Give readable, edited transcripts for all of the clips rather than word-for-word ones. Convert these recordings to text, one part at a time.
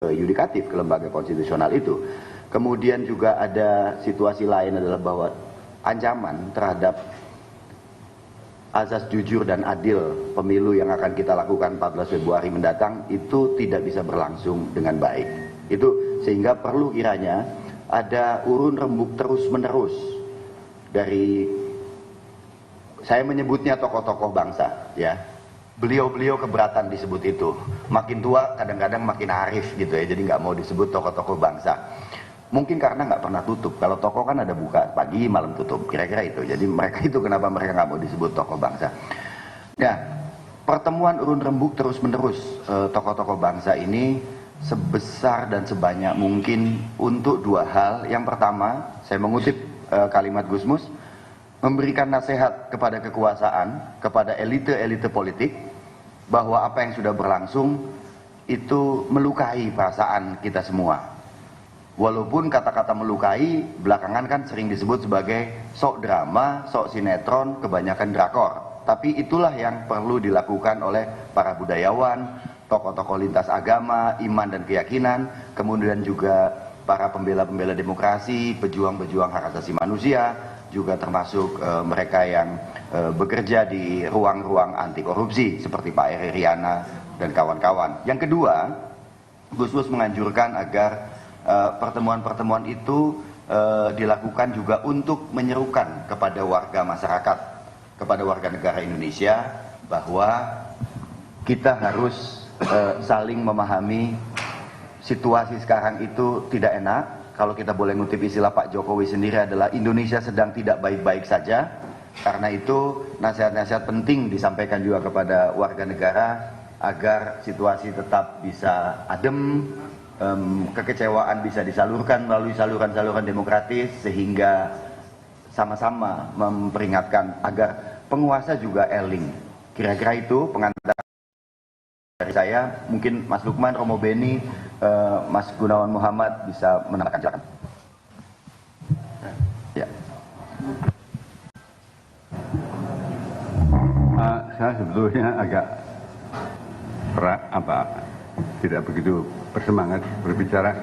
yudikatif, ke lembaga konstitusional itu. Kemudian juga ada situasi lain adalah bahwa ancaman terhadap azas jujur dan adil pemilu yang akan kita lakukan 14 Februari mendatang itu tidak bisa berlangsung dengan baik. Itu sehingga perlu kiranya ada urun rembuk terus-menerus dari, saya menyebutnya tokoh-tokoh bangsa, ya. Beliau-beliau keberatan disebut itu. Makin tua kadang-kadang makin arif gitu ya, jadi nggak mau disebut tokoh-tokoh bangsa. Mungkin karena nggak pernah tutup. Kalau toko kan ada buka pagi, malam tutup. Kira-kira itu. Jadi mereka itu kenapa mereka nggak mau disebut tokoh bangsa. Ya, pertemuan urun rembuk terus-menerus tokoh-tokoh bangsa ini sebesar dan sebanyak mungkin untuk dua hal. Yang pertama, saya mengutip kalimat Gusmus, memberikan nasihat kepada kekuasaan, kepada elite-elite politik, bahwa apa yang sudah berlangsung itu melukai perasaan kita semua. Walaupun kata-kata melukai belakangan kan sering disebut sebagai sok drama, sok sinetron, kebanyakan drakor. Tapi itulah yang perlu dilakukan oleh para budayawan, tokoh-tokoh lintas agama, iman dan keyakinan, kemudian juga para pembela-pembela demokrasi, pejuang-pejuang hak asasi manusia, juga termasuk mereka yang bekerja di ruang-ruang anti korupsi seperti Pak Eri Riana dan kawan-kawan. Yang kedua, Gusmus menganjurkan agar pertemuan-pertemuan itu dilakukan juga untuk menyerukan kepada warga masyarakat, kepada warga negara Indonesia, bahwa kita harus saling memahami situasi sekarang itu tidak enak. Kalau kita boleh ngutip istilah Pak Jokowi sendiri adalah Indonesia sedang tidak baik-baik saja. Karena itu nasihat-nasihat penting disampaikan juga kepada warga negara agar situasi tetap bisa adem, kekecewaan bisa disalurkan melalui saluran-saluran demokratis, sehingga sama-sama memperingatkan agar penguasa juga eling. Kira-kira itu pengantar dari saya. Mungkin Mas Lukman, Romo Beni, Mas Gunawan Muhammad bisa menambahkan, silakan. Ya. Saya sebetulnya agak tidak begitu bersemangat berbicara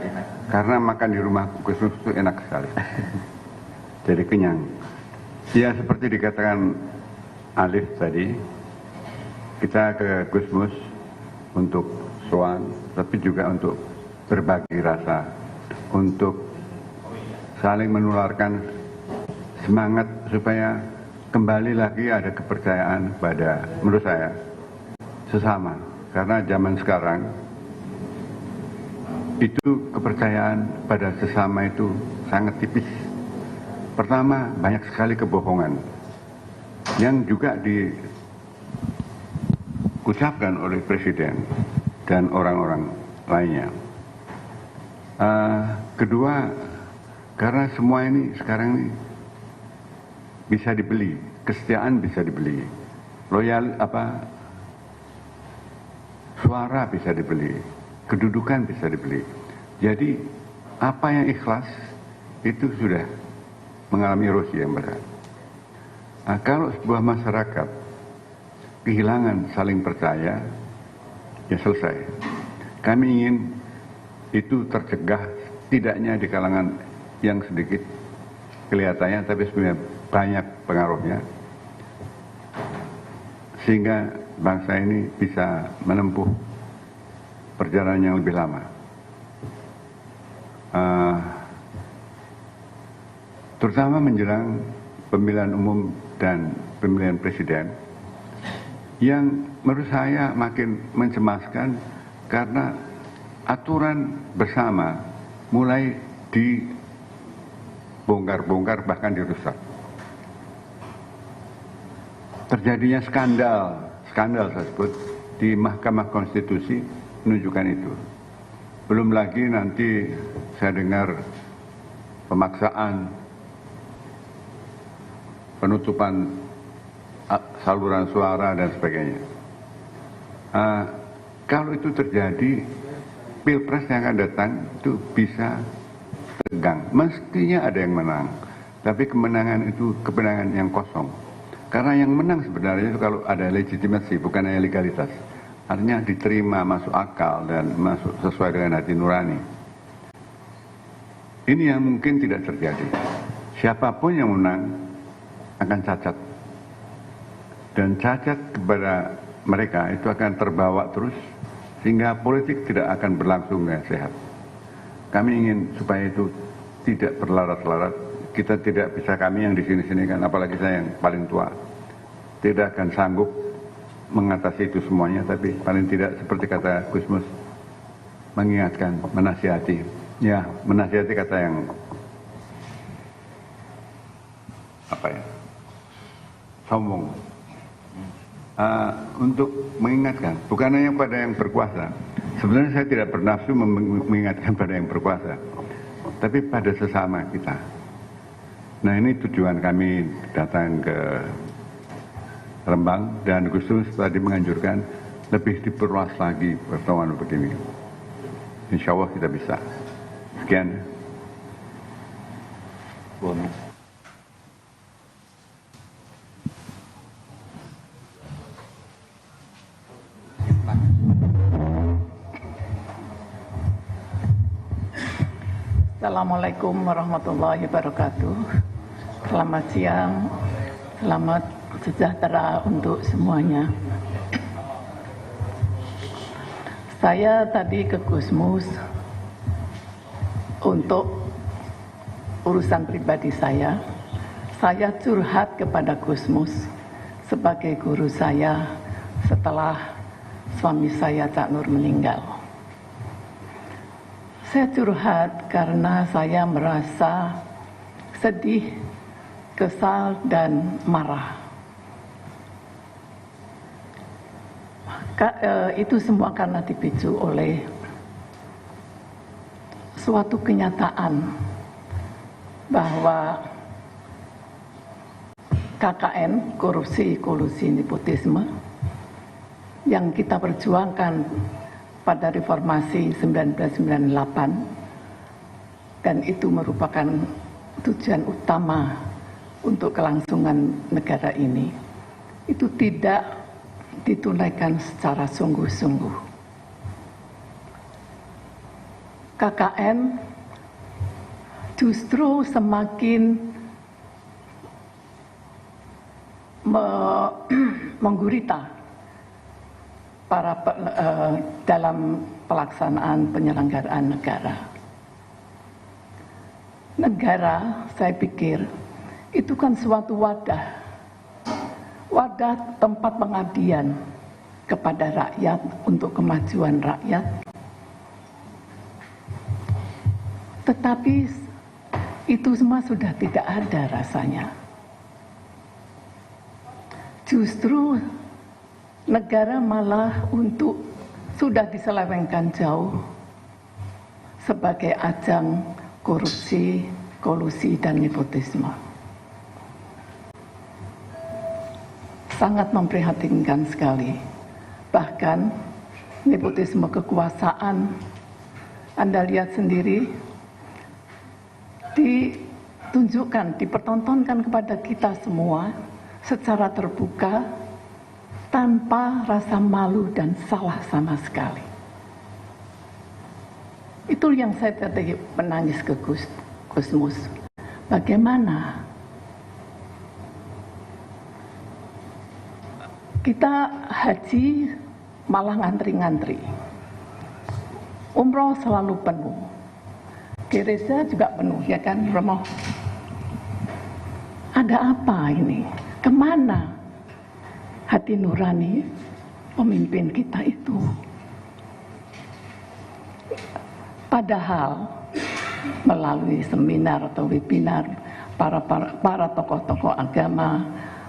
karena makan di rumah Gusmus itu enak sekali, jadi kenyang. Ya seperti dikatakan Alif tadi, kita ke Gusmus untuk soan, tapi juga untuk berbagi rasa, untuk saling menularkan semangat supaya kembali lagi ada kepercayaan pada, menurut saya, sesama. Karena zaman sekarang itu kepercayaan pada sesama itu sangat tipis. Pertama, banyak sekali kebohongan yang juga diucapkan oleh presiden dan orang-orang lainnya. Kedua, karena semua ini sekarang ini bisa dibeli, kesetiaan bisa dibeli, suara bisa dibeli, kedudukan bisa dibeli. Jadi apa yang ikhlas itu sudah mengalami erosi yang berat. Nah, kalau sebuah masyarakat kehilangan saling percaya, ya selesai. Kami ingin itu tercegah, tidaknya di kalangan yang sedikit kelihatannya, tapi sebenarnya banyak pengaruhnya, sehingga bangsa ini bisa menempuh perjalanan yang lebih lama. Terutama menjelang pemilihan umum dan pemilihan presiden, yang menurut saya makin mencemaskan karena aturan bersama mulai dibongkar-bongkar, bahkan dirusak. Terjadinya skandal saya sebut di Mahkamah Konstitusi menunjukkan itu. Belum lagi nanti saya dengar pemaksaan penutupan saluran suara dan sebagainya. Kalau itu terjadi, Pilpres yang akan datang itu bisa tegang. Mestinya ada yang menang, tapi kemenangan itu kemenangan yang kosong. Karena yang menang sebenarnya itu kalau ada legitimasi, bukan hanya legalitas. artinya diterima, masuk akal, dan masuk sesuai dengan hati nurani. Ini yang mungkin tidak terjadi. Siapapun yang menang akan cacat. Dan cacat kepada mereka itu akan terbawa terus, sehingga politik tidak akan berlangsung dengan sehat. Kami ingin supaya itu tidak berlarat-larat. Kita tidak bisa, kami yang di sini-sini kan, apalagi saya yang paling tua, tidak akan sanggup mengatasi itu semuanya, tapi paling tidak seperti kata Gusmus, mengingatkan, menasihati. Ya, menasihati kata yang sombong. Untuk mengingatkan, bukan hanya pada yang berkuasa. Sebenarnya saya tidak bernafsu mengingatkan pada yang berkuasa, tapi pada sesama kita. Nah, ini tujuan kami datang ke Rembang, dan Gusmus tadi menganjurkan lebih diperluas lagi pertemuan begini. Insya Allah kita bisa. Sekian. Assalamualaikum warahmatullahi wabarakatuh. Selamat siang, selamat sejahtera untuk semuanya. Saya tadi ke Gusmus untuk urusan pribadi saya. Saya curhat kepada Gusmus sebagai guru saya setelah suami saya Cak Nur meninggal. Saya curhat karena saya merasa sedih, kesal, dan marah. Itu semua karena dipicu oleh suatu kenyataan bahwa KKN, korupsi, kolusi, nepotisme, yang kita perjuangkan pada reformasi 1998, dan itu merupakan tujuan utama untuk kelangsungan negara ini, itu tidak ditunaikan secara sungguh-sungguh. KKN justru semakin menggurita dalam pelaksanaan penyelenggaraan negara. Negara, saya pikir, itu kan suatu wadah tempat pengabdian kepada rakyat untuk kemajuan rakyat. Tetapi itu semua sudah tidak ada rasanya. Justru negara malah sudah diselewengkan jauh sebagai ajang korupsi, kolusi, dan nepotisme. Sangat memprihatinkan sekali. Bahkan nepotisme kekuasaan, Anda lihat sendiri, ditunjukkan, dipertontonkan kepada kita semua secara terbuka, tanpa rasa malu dan salah sama sekali. Itu yang saya tadi menangis ke Gusmus. Bagaimana kita haji malah ngantri-ngantri, umroh selalu penuh, gereja juga penuh, ya kan, Romo? Ada apa ini? Kemana hati nurani pemimpin kita itu? Padahal melalui seminar atau webinar para tokoh-tokoh agama,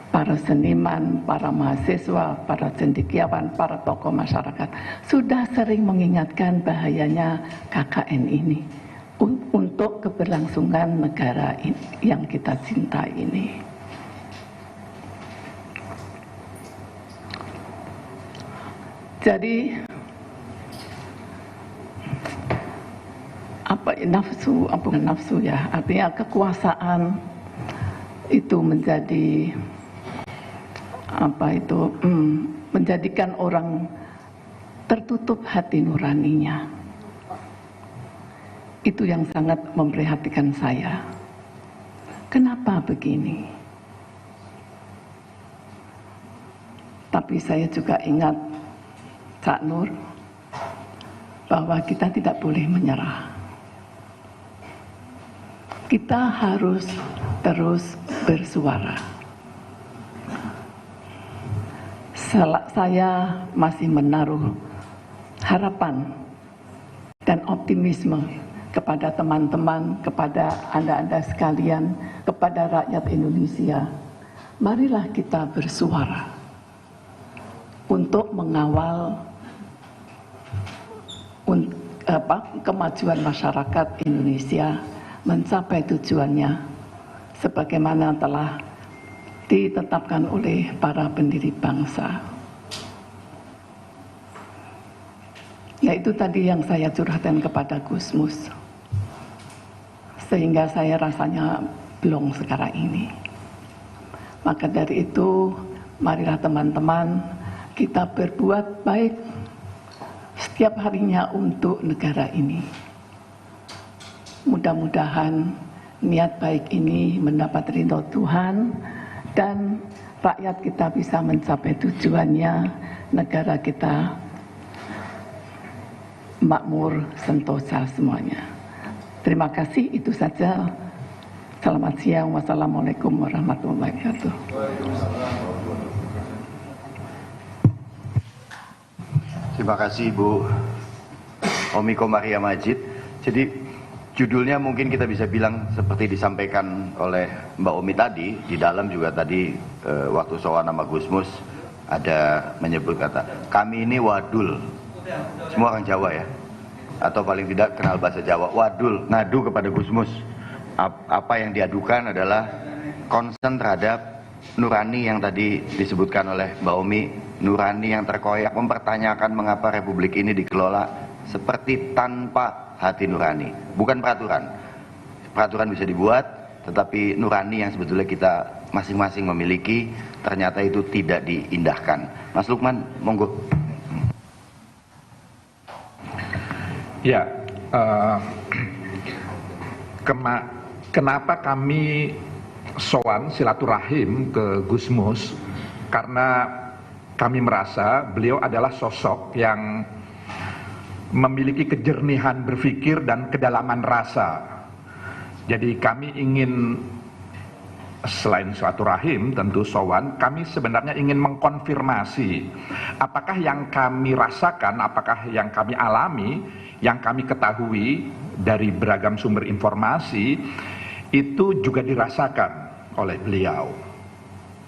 para seniman, para mahasiswa, para cendekiawan, para tokoh masyarakat sudah sering mengingatkan bahayanya KKN ini untuk keberlangsungan negara yang kita cintai ini. Jadi nafsu ya, artinya kekuasaan itu menjadi menjadikan orang tertutup hati nuraninya. Itu yang sangat memprihatinkan saya. Kenapa begini? Tapi saya juga ingat, Cak Nur, bahwa kita tidak boleh menyerah. Kita harus terus bersuara. Saya masih menaruh harapan dan optimisme kepada teman-teman, kepada Anda-Anda sekalian, kepada rakyat Indonesia. Marilah kita bersuara untuk mengawal kemajuan masyarakat Indonesia mencapai tujuannya sebagaimana telah ditetapkan oleh para pendiri bangsa. Yaitu tadi yang saya curhatkan kepada Gusmus, sehingga saya rasanya belum sekarang ini. Maka dari itu, marilah teman-teman kita berbuat baik setiap harinya untuk negara ini. Mudah-mudahan niat baik ini mendapat ridho Tuhan dan rakyat kita bisa mencapai tujuannya, negara kita makmur, sentosa semuanya. Terima kasih, itu saja. Selamat siang. Wassalamualaikum warahmatullahi wabarakatuh. Terima kasih Bu Omiko Maria Majid. Jadi judulnya mungkin kita bisa bilang seperti disampaikan oleh Mbak Omi tadi, di dalam juga tadi waktu soal nama Gusmus ada menyebut kata, kami ini wadul. Semua orang Jawa ya, atau paling tidak kenal bahasa Jawa. Wadul, ngadu kepada Gusmus. Apa yang diadukan adalah concern terhadap nurani yang tadi disebutkan oleh Mbak Omi, nurani yang terkoyak, mempertanyakan mengapa Republik ini dikelola seperti tanpa hati nurani. Bukan peraturan. Peraturan bisa dibuat, tetapi nurani yang sebetulnya kita masing-masing memiliki, ternyata itu tidak diindahkan. Mas Lukman, monggo. Ya, kenapa kami sowan silaturahim ke Gusmus? Karena kami merasa beliau adalah sosok yang memiliki kejernihan berpikir dan kedalaman rasa. Jadi kami ingin, selain silaturahim tentu sowan, kami sebenarnya ingin mengkonfirmasi apakah yang kami rasakan, apakah yang kami alami, yang kami ketahui dari beragam sumber informasi itu juga dirasakan oleh beliau.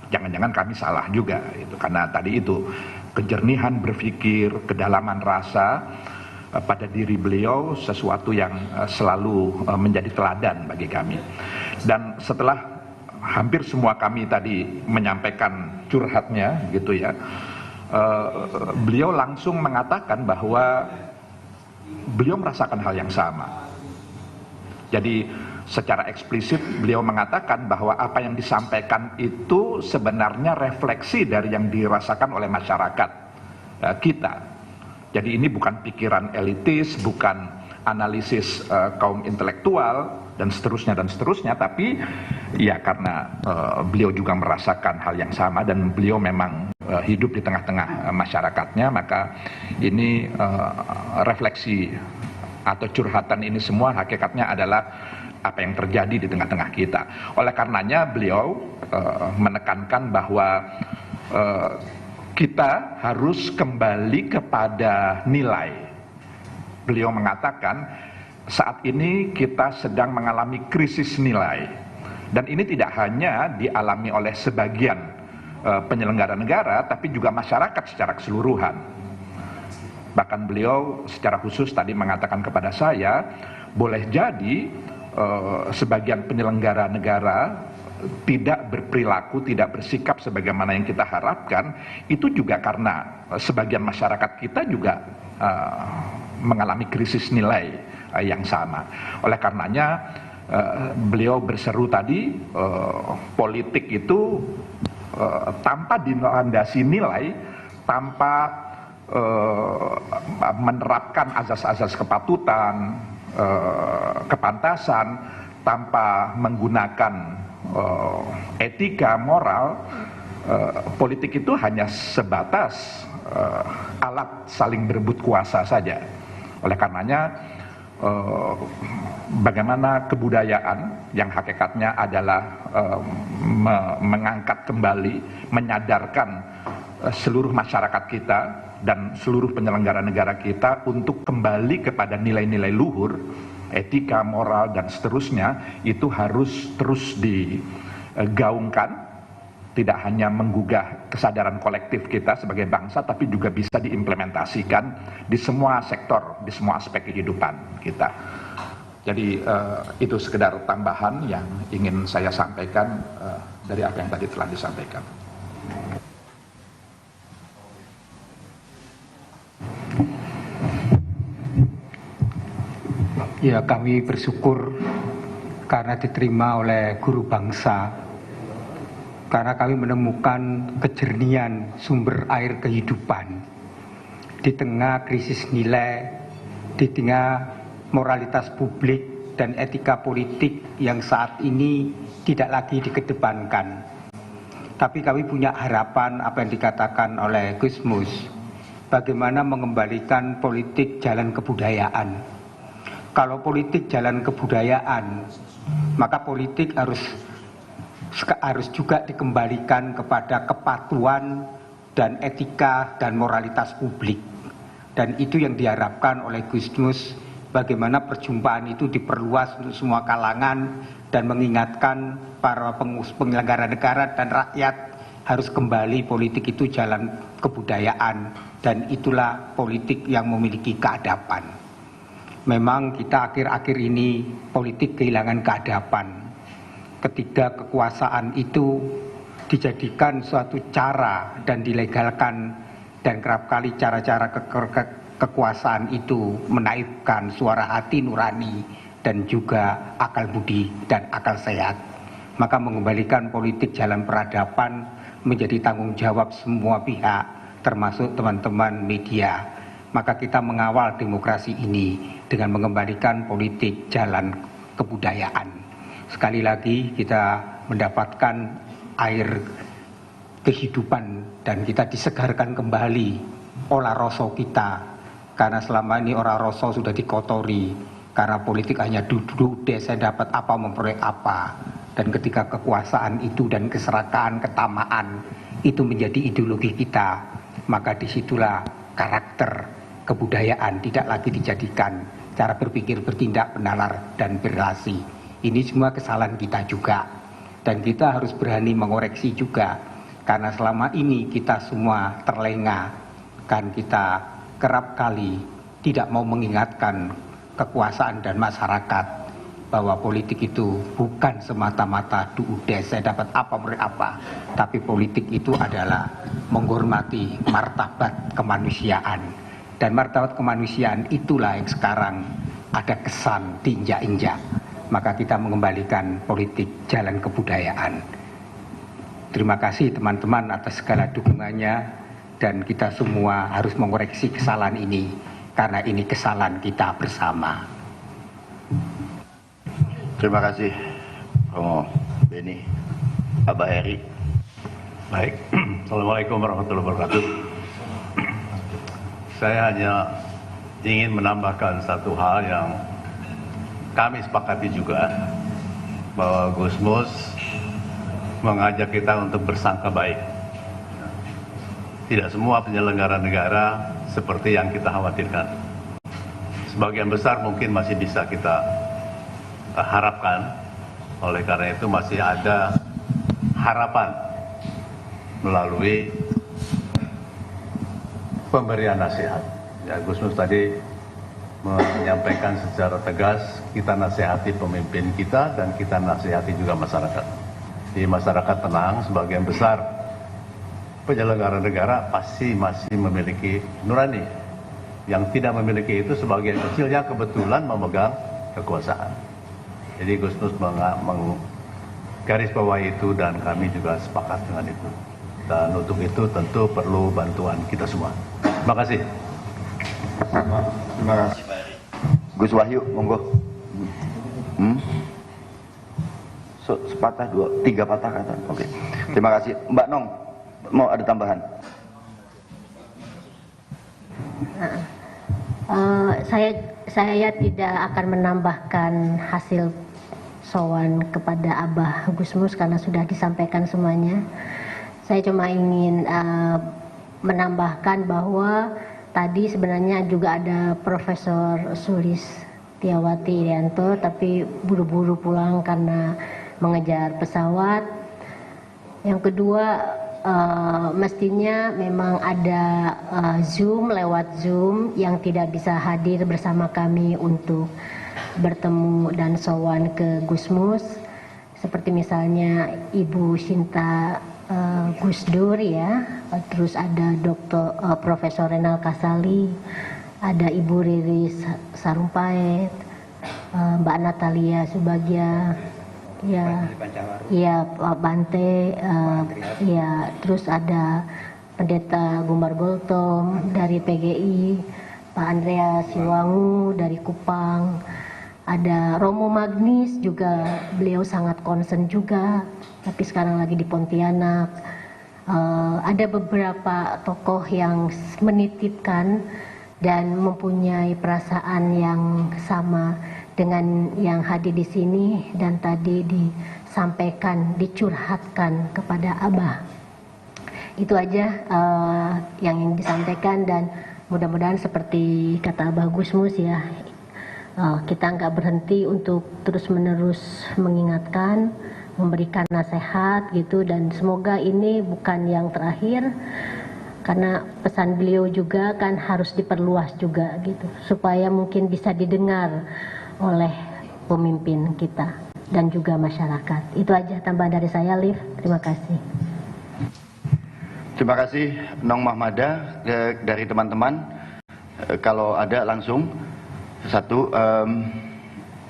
Jangan-jangan kami salah juga itu, karena tadi itu kejernihan berpikir, kedalaman rasa pada diri beliau sesuatu yang selalu menjadi teladan bagi kami. Dan setelah hampir semua kami tadi menyampaikan curhatnya gitu ya, beliau langsung mengatakan bahwa beliau merasakan hal yang sama. Jadi secara eksplisit beliau mengatakan bahwa apa yang disampaikan itu sebenarnya refleksi dari yang dirasakan oleh masyarakat kita. Jadi ini bukan pikiran elitis, bukan analisis kaum intelektual dan seterusnya, tapi ya karena beliau juga merasakan hal yang sama dan beliau memang hidup di tengah-tengah masyarakatnya, maka ini refleksi atau curhatan ini semua hakikatnya adalah apa yang terjadi di tengah-tengah kita. Oleh karenanya beliau menekankan bahwa kita harus kembali kepada nilai. Beliau mengatakan saat ini kita sedang mengalami krisis nilai, dan ini tidak hanya dialami oleh sebagian penyelenggara negara, tapi juga masyarakat secara keseluruhan. Bahkan beliau secara khusus tadi mengatakan kepada saya, boleh jadi sebagian penyelenggara negara tidak berperilaku, tidak bersikap sebagaimana yang kita harapkan, itu juga karena sebagian masyarakat kita juga mengalami krisis nilai yang sama. Oleh karenanya beliau berseru tadi, politik itu tanpa dilandasi nilai, tanpa menerapkan azas-azas kepatutan, kepantasan tanpa menggunakan etika moral, politik itu hanya sebatas alat saling berebut kuasa saja. Oleh karenanya bagaimana kebudayaan yang hakikatnya adalah mengangkat kembali, menyadarkan seluruh masyarakat kita dan seluruh penyelenggara negara kita untuk kembali kepada nilai-nilai luhur, etika, moral, dan seterusnya, itu harus terus digaungkan, tidak hanya menggugah kesadaran kolektif kita sebagai bangsa, tapi juga bisa diimplementasikan di semua sektor, di semua aspek kehidupan kita. Jadi itu sekedar tambahan yang ingin saya sampaikan dari apa yang tadi telah disampaikan. Ya, kami bersyukur karena diterima oleh guru bangsa, karena kami menemukan kejernihan sumber air kehidupan di tengah krisis nilai, di tengah moralitas publik dan etika politik yang saat ini tidak lagi dikedepankan. Tapi kami punya harapan apa yang dikatakan oleh Gusmus, bagaimana mengembalikan politik jalan kebudayaan. Kalau politik jalan kebudayaan, maka politik harus juga dikembalikan kepada kepatuhan dan etika dan moralitas publik. Dan itu yang diharapkan oleh Gusmus, bagaimana perjumpaan itu diperluas untuk semua kalangan dan mengingatkan para penyelenggara negara dan rakyat harus kembali politik itu jalan kebudayaan, dan itulah politik yang memiliki keadaban. Memang kita akhir-akhir ini politik kehilangan keadaban ketika kekuasaan itu dijadikan suatu cara dan dilegalkan, dan kerap kali cara-cara kekuasaan itu menaibkan suara hati nurani dan juga akal budi dan akal sehat. Maka mengembalikan politik jalan peradaban menjadi tanggung jawab semua pihak, termasuk teman-teman media. Maka kita mengawal demokrasi ini dengan mengembalikan politik jalan kebudayaan. Sekali lagi kita mendapatkan air kehidupan dan kita disegarkan kembali olah rasa kita, karena selama ini olah rasa sudah dikotori karena politik hanya duduk saya dapat apa memperoleh apa, dan ketika kekuasaan itu dan keserakahan ketamaan itu menjadi ideologi kita, maka disitulah karakter kebudayaan tidak lagi dijadikan cara berpikir, bertindak, bernalar, dan berrelasi. Ini semua kesalahan kita juga, dan kita harus berani mengoreksi juga, karena selama ini kita semua terlengah, kan kita kerap kali tidak mau mengingatkan kekuasaan dan masyarakat bahwa politik itu bukan semata-mata saya dapat apa mereka apa, tapi politik itu adalah menghormati martabat kemanusiaan. Dan martabat kemanusiaan itulah yang sekarang ada kesan diinjak-injak. Maka kita mengembalikan politik jalan kebudayaan. Terima kasih teman-teman atas segala dukungannya, dan kita semua harus mengoreksi kesalahan ini, karena ini kesalahan kita bersama. Terima kasih Romo Beni. Abah Heri. Baik, Assalamualaikum warahmatullahi wabarakatuh. Saya hanya ingin menambahkan satu hal yang kami sepakati juga, bahwa Gusmus mengajak kita untuk bersangka baik. Tidak semua penyelenggara negara seperti yang kita khawatirkan. Sebagian besar mungkin masih bisa kita harapkan, oleh karena itu masih ada harapan melalui pemberian nasihat. Ya, Gusmus tadi menyampaikan secara tegas, kita nasihati pemimpin kita dan kita nasihati juga masyarakat. Di masyarakat tenang, sebagian besar penyelenggara negara pasti masih memiliki nurani. Yang tidak memiliki itu sebagian kecil yang kebetulan memegang kekuasaan. Jadi Gusmus menggarisbawahi itu dan kami juga sepakat dengan itu. Dan untuk itu tentu perlu bantuan kita semua. Terima kasih. Terima kasih. Gus Wahyu, monggo. Sepatah, tiga patah kata. Oke. Terima kasih. Mbak Nong, mau ada tambahan? Saya tidak akan menambahkan hasil sowan kepada Abah Gusmus karena sudah disampaikan semuanya. Saya cuma ingin menambahkan bahwa tadi sebenarnya juga ada Profesor Sulistiawati Irianto, tapi buru-buru pulang karena mengejar pesawat. Yang kedua, mestinya memang ada lewat Zoom yang tidak bisa hadir bersama kami untuk bertemu dan sowan ke Gusmus, seperti misalnya Ibu Shinta Gusdur ya, terus ada Profesor Renal Kasali, ada Ibu Riris Sarumpait, Mbak Natalia Subagya, ya Pak Bante, ya terus ada Pendeta Gumar Boltom dari PGI, Pak Andrea Siwangu dari Kupang, ada Romo Magnis juga, beliau sangat concern juga, tapi sekarang lagi di Pontianak. Ada beberapa tokoh yang menitipkan dan mempunyai perasaan yang sama dengan yang hadir di sini dan tadi disampaikan, dicurhatkan kepada Abah. Itu aja yang ingin disampaikan, dan mudah-mudahan seperti kata Abah Gusmus ya, kita nggak berhenti untuk terus-menerus mengingatkan, memberikan nasihat gitu, dan semoga ini bukan yang terakhir, karena pesan beliau juga kan harus diperluas juga gitu, supaya mungkin bisa didengar oleh pemimpin kita dan juga masyarakat. Itu aja tambahan dari saya, Liv. Terima kasih. Terima kasih Nong Mahmada. Dari teman-teman, kalau ada langsung satu,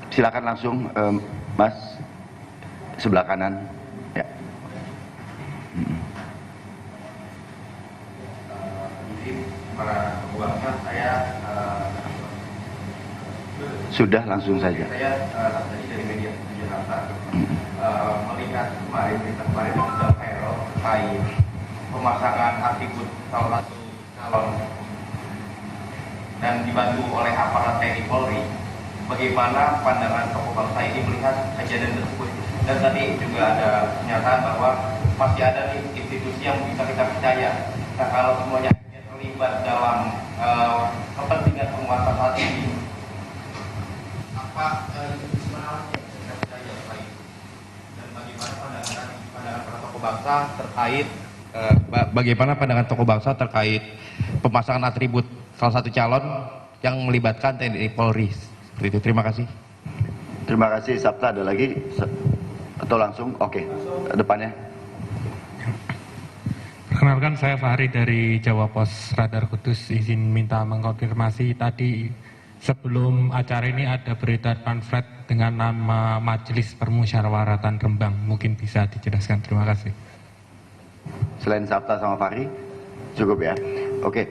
silakan langsung Mas sebelah kanan ya. Para pembuangnya saya sudah langsung saja. Saya tadi dari media Jakarta melihat kemarin sudah viral terkait pemasangan atribut salah satu calon dan dibantu oleh aparat TNI Polri. Bagaimana pandangan tokoh bangsa ini melihat kejadian tersebut? Dan tadi juga ada pernyataan bahwa masih ada nih institusi yang bisa kita percaya. Nah, kalau semuanya terlibat dalam kepentingan penguasa saat ini, apa institusi mana yang bisa kita percaya selain itu? Dan bagaimana pandangan para tokoh bangsa terkait bagaimana pandangan tokoh bangsa terkait pemasangan atribut salah satu calon yang melibatkan TNI Polri? Seperti itu. Terima kasih. Terima kasih. Sabta ada lagi atau langsung? Oke. Depannya. Perkenalkan, saya Fahri dari Jawa Pos Radar Kudus. Izin minta mengkonfirmasi, tadi sebelum acara ini ada beredar pamflet dengan nama Majelis Permusyawaratan Rembang. Mungkin bisa dijelaskan. Terima kasih. Selain Sabta sama Fahri, cukup ya. Oke,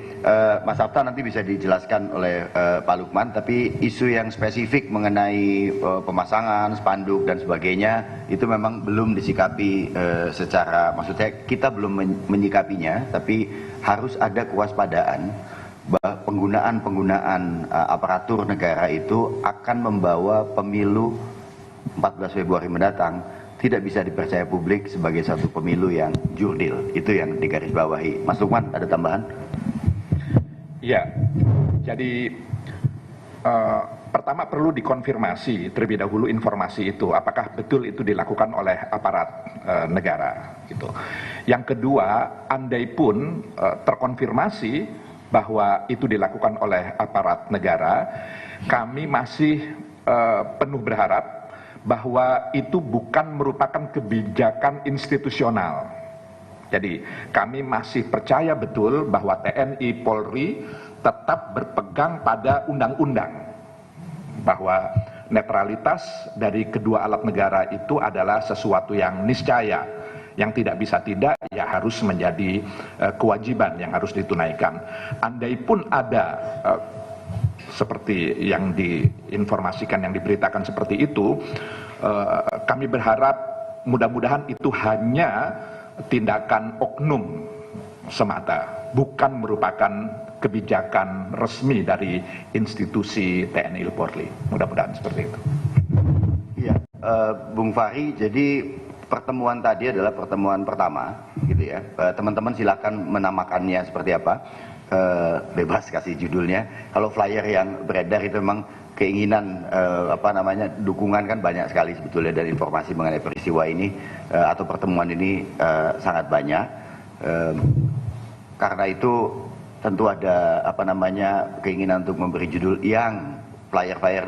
Mas Sabta nanti bisa dijelaskan oleh Pak Lukman, tapi isu yang spesifik mengenai pemasangan, spanduk dan sebagainya itu memang belum disikapi secara, maksudnya kita belum menyikapinya, tapi harus ada kewaspadaan bahwa penggunaan aparatur negara itu akan membawa pemilu 14 Februari mendatang tidak bisa dipercaya publik sebagai satu pemilu yang jurdil. Itu yang digarisbawahi. Mas Lukman, ada tambahan? Ya, jadi pertama perlu dikonfirmasi terlebih dahulu informasi itu, apakah betul itu dilakukan oleh aparat negara gitu. Yang kedua, andai pun terkonfirmasi bahwa itu dilakukan oleh aparat negara, kami masih penuh berharap bahwa itu bukan merupakan kebijakan institusional. Jadi kami masih percaya betul bahwa TNI Polri tetap berpegang pada undang-undang, bahwa netralitas dari kedua alat negara itu adalah sesuatu yang niscaya, Yang tidak bisa tidak, ya harus menjadi kewajiban yang harus ditunaikan. Andai pun ada seperti yang diinformasikan, yang diberitakan seperti itu, kami berharap mudah-mudahan itu hanya tindakan oknum semata, bukan merupakan kebijakan resmi dari institusi TNI Polri. Mudah-mudahan seperti itu. Iya, Bung Fahri, jadi pertemuan tadi adalah pertemuan pertama, gitu ya. Teman-teman silakan menamakannya seperti apa, bebas kasih judulnya. Kalau flyer yang beredar itu memang keinginan dukungan kan banyak sekali sebetulnya, dan informasi mengenai peristiwa ini atau pertemuan ini sangat banyak. Karena itu tentu ada keinginan untuk memberi judul yang flyer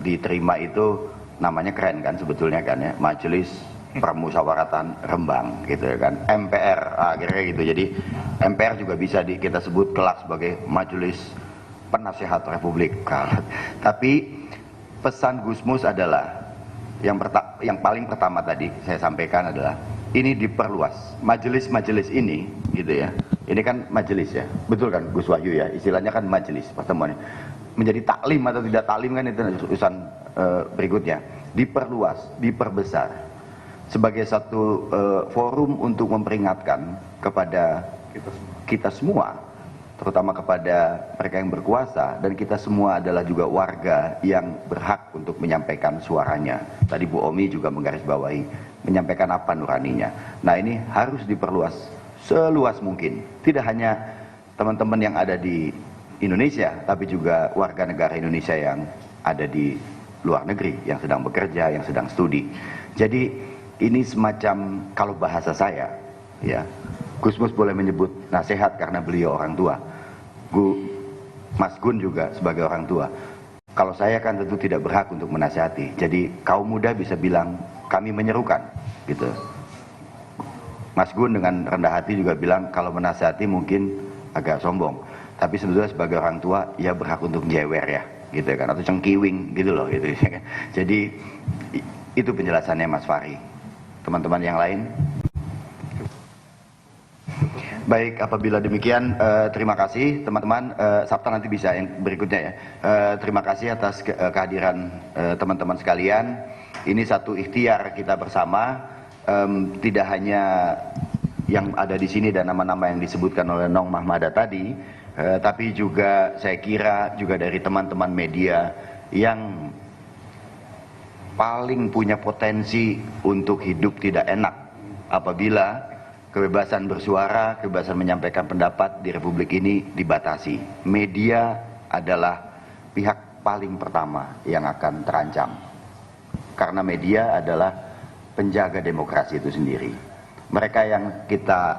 diterima itu namanya keren kan sebetulnya kan ya, Majelis Permusyawaratan Rembang gitu ya kan, MPR akhirnya gitu. Jadi MPR juga bisa kita sebut kelak sebagai Majelis Penasehat Republik. Tapi pesan Gusmus adalah yang paling pertama tadi saya sampaikan adalah ini diperluas. Majelis-majelis ini gitu ya. Ini kan majelis ya. Betul kan Gus Wahyu ya? Istilahnya kan majelis pertemuannya. Menjadi taklim atau tidak taklim kan itu urusan berikutnya. Diperluas, diperbesar sebagai satu forum untuk memperingatkan kepada kita semua, terutama kepada mereka yang berkuasa, dan kita semua adalah juga warga yang berhak untuk menyampaikan suaranya. Tadi Bu Omi juga menggarisbawahi menyampaikan apa nuraninya. Nah, ini harus diperluas seluas mungkin. Tidak hanya teman-teman yang ada di Indonesia, tapi juga warga negara Indonesia yang ada di luar negeri, yang sedang bekerja, yang sedang studi. Jadi ini semacam, kalau bahasa saya, ya, Gusmus boleh menyebut nasihat karena beliau orang tua. Mas Gun juga sebagai orang tua. Kalau saya kan tentu tidak berhak untuk menasihati. Jadi kaum muda bisa bilang kami menyerukan, gitu. Mas Gun dengan rendah hati juga bilang kalau menasihati mungkin agak sombong. Tapi sebetulnya sebagai orang tua, ya berhak untuk jewer ya, gitu kan, atau cengkiwing gitu loh, gitu. Jadi itu penjelasannya Mas Fahri. Teman-teman yang lain? Baik, apabila demikian, terima kasih teman-teman. Sabta nanti bisa yang berikutnya ya. Terima kasih atas kehadiran teman-teman sekalian. Ini satu ikhtiar kita bersama. Tidak hanya yang ada di sini dan nama-nama yang disebutkan oleh Nong Mahmada tadi, tapi juga saya kira juga dari teman-teman media yang paling punya potensi untuk hidup tidak enak apabila kebebasan bersuara, kebebasan menyampaikan pendapat di Republik ini dibatasi. Media adalah pihak paling pertama yang akan terancam, karena media adalah penjaga demokrasi itu sendiri. Mereka yang kita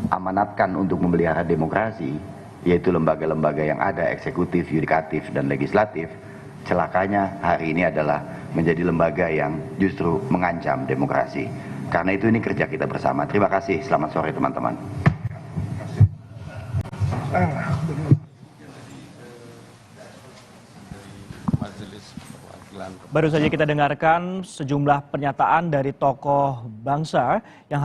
amanatkan untuk memelihara demokrasi, yaitu lembaga-lembaga yang ada, eksekutif, yudikatif, dan legislatif, celakanya hari ini adalah menjadi lembaga yang justru mengancam demokrasi. Karena itu ini kerja kita bersama. Terima kasih, selamat sore teman-teman. Baru saja kita dengarkan sejumlah pernyataan dari tokoh bangsa yang hari